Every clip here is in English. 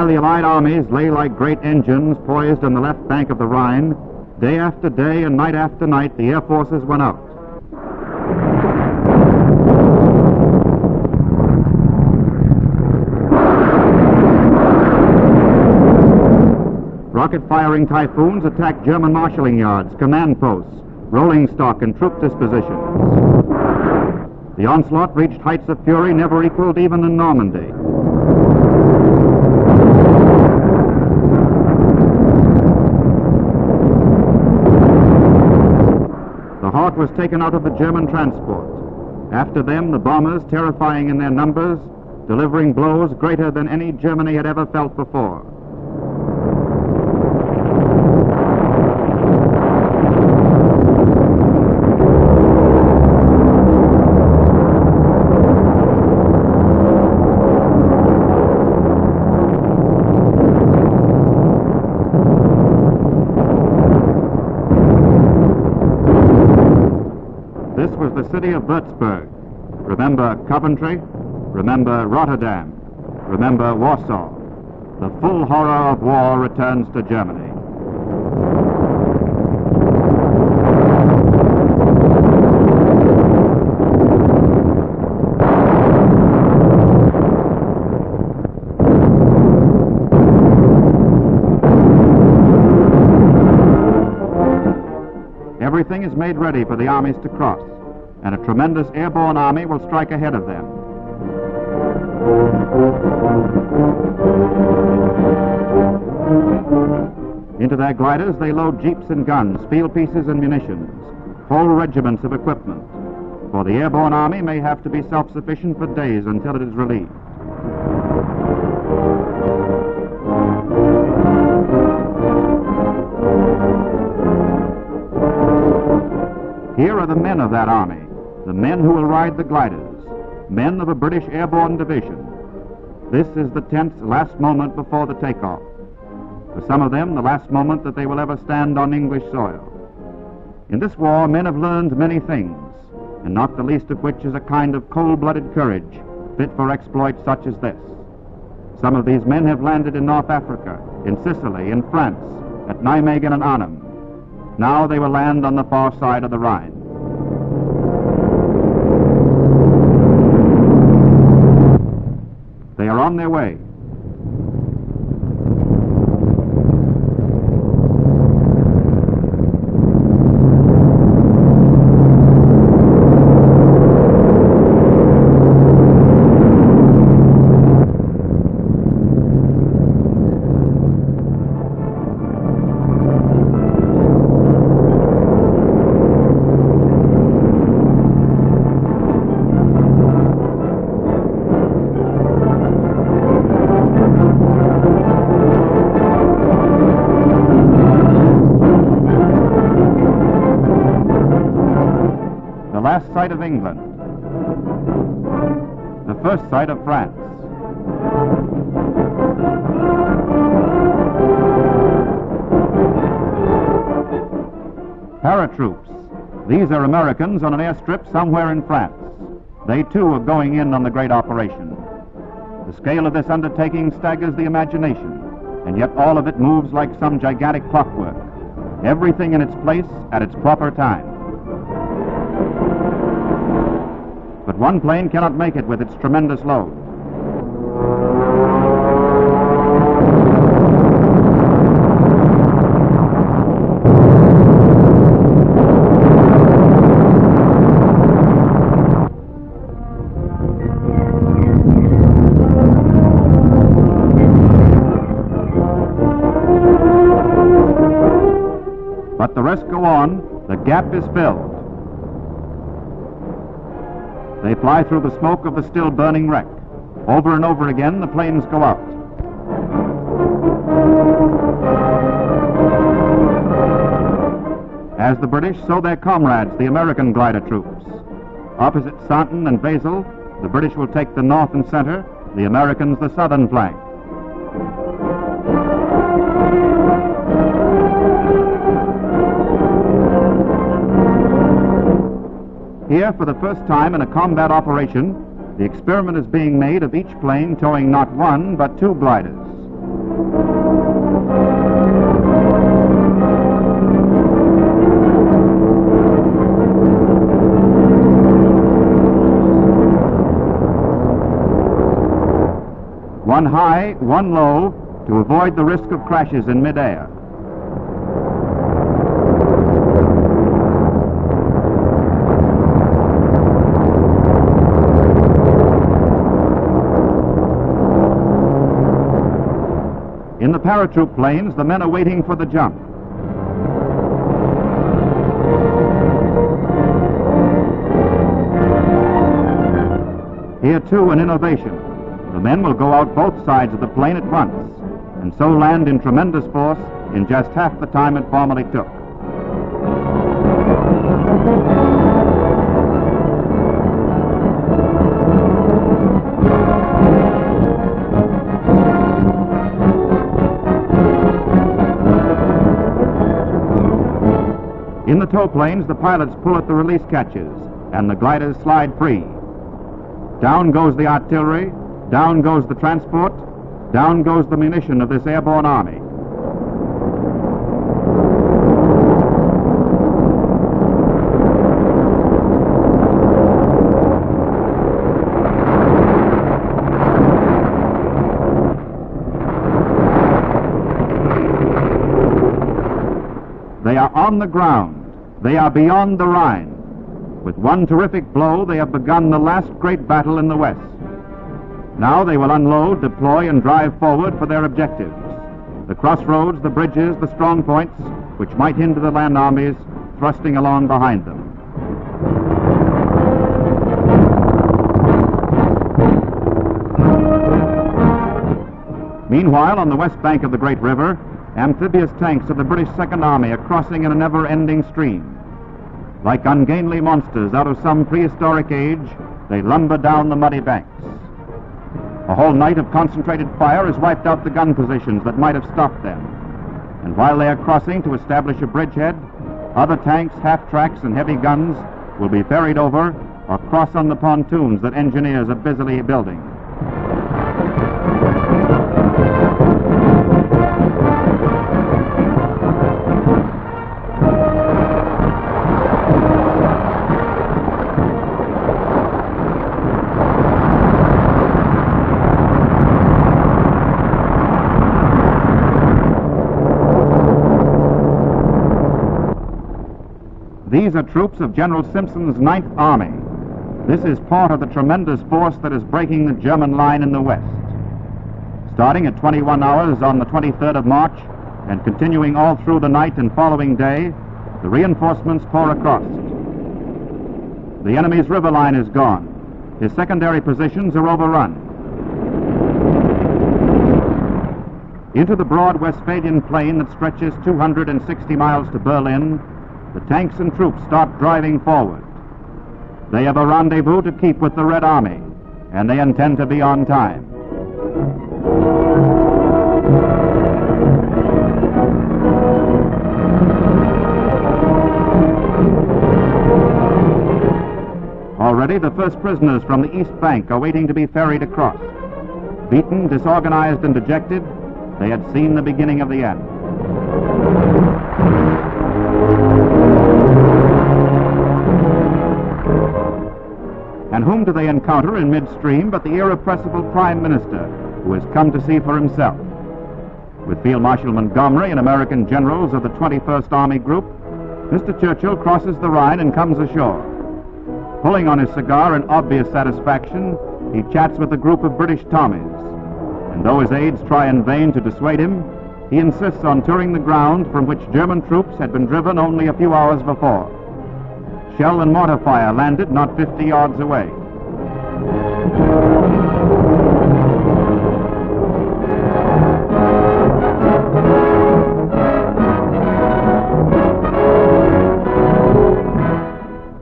While the Allied armies lay like great engines poised on the left bank of the Rhine, day after day and night after night the air forces went out. Rocket-firing Typhoons attacked German marshalling yards, command posts, rolling stock, and troop dispositions. The onslaught reached heights of fury never equaled even in Normandy. The Hawk was taken out of the German transport. After them, the bombers, terrifying in their numbers, delivering blows greater than any Germany had ever felt before. This was the city of Würzburg. Remember Coventry, remember Rotterdam, remember Warsaw. The full horror of war returns to Germany. Everything is made ready for the armies to cross, and a tremendous airborne army will strike ahead of them. Into their gliders they load jeeps and guns, field pieces and munitions, whole regiments of equipment, for the airborne army may have to be self-sufficient for days until it is relieved. Here are the men of that army, the men who will ride the gliders, men of a British airborne division. This is the tense last moment before the takeoff. For some of them, the last moment that they will ever stand on English soil. In this war, men have learned many things, and not the least of which is a kind of cold-blooded courage fit for exploits such as this. Some of these men have landed in North Africa, in Sicily, in France, at Nijmegen and Arnhem. Now they will land on the far side of the Rhine. They are on their way. Last sight of England, the first sight of France. Paratroops. These are Americans on an airstrip somewhere in France. They too are going in on the great operation. The scale of this undertaking staggers the imagination, and yet all of it moves like some gigantic clockwork. Everything in its place at its proper time. But one plane cannot make it with its tremendous load. But the rest go on. The gap is filled. They fly through the smoke of the still burning wreck. Over and over again, the planes go out. As the British, so their comrades, the American glider troops. Opposite Sainton and Basel, the British will take the north and center, the Americans the southern flank. Here, for the first time in a combat operation, the experiment is being made of each plane towing not one, but two gliders. one high, one low, to avoid the risk of crashes in midair. In the paratroop planes, the men are waiting for the jump. Here, too, an innovation. The men will go out both sides of the plane at once, and so land in tremendous force in just half the time it formerly took. In the tow planes, the pilots pull at the release catches, and the gliders slide free. Down goes the artillery, down goes the transport, down goes the munition of this airborne army. They are on the ground. They are beyond the Rhine. With one terrific blow, they have begun the last great battle in the West. Now they will unload, deploy, and drive forward for their objectives: the crossroads, the bridges, the strong points, which might hinder the land armies thrusting along behind them. Meanwhile, on the west bank of the great river, amphibious tanks of the British Second Army are crossing in a never-ending stream. Like ungainly monsters out of some prehistoric age, they lumber down the muddy banks. A whole night of concentrated fire has wiped out the gun positions that might have stopped them. And while they are crossing to establish a bridgehead, other tanks, half-tracks, and heavy guns will be ferried over or cross on the pontoons that engineers are busily building. These are troops of General Simpson's 9th Army. This is part of the tremendous force that is breaking the German line in the west. Starting at 21 hours on the 23rd of March and continuing all through the night and following day, the reinforcements pour across. The enemy's river line is gone. His secondary positions are overrun. Into the broad Westphalian plain that stretches 260 miles to Berlin, the tanks and troops start driving forward. They have a rendezvous to keep with the Red Army, and they intend to be on time. Already the first prisoners from the East Bank are waiting to be ferried across. Beaten, disorganized, and dejected, they had seen the beginning of the end. And whom do they encounter in midstream but the irrepressible Prime Minister, who has come to see for himself? With Field Marshal Montgomery and American generals of the 21st Army Group, Mr. Churchill crosses the Rhine and comes ashore. Pulling on his cigar in obvious satisfaction, he chats with a group of British Tommies. And though his aides try in vain to dissuade him, he insists on touring the ground from which German troops had been driven only a few hours before. Shell and mortar fire landed not 50 yards away.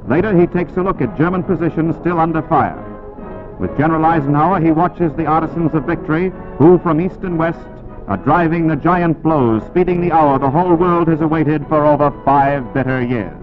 Later, he takes a look at German positions still under fire. With General Eisenhower, he watches the artisans of victory, who from east and west are driving the giant blows, speeding the hour the whole world has awaited for over 5 bitter years.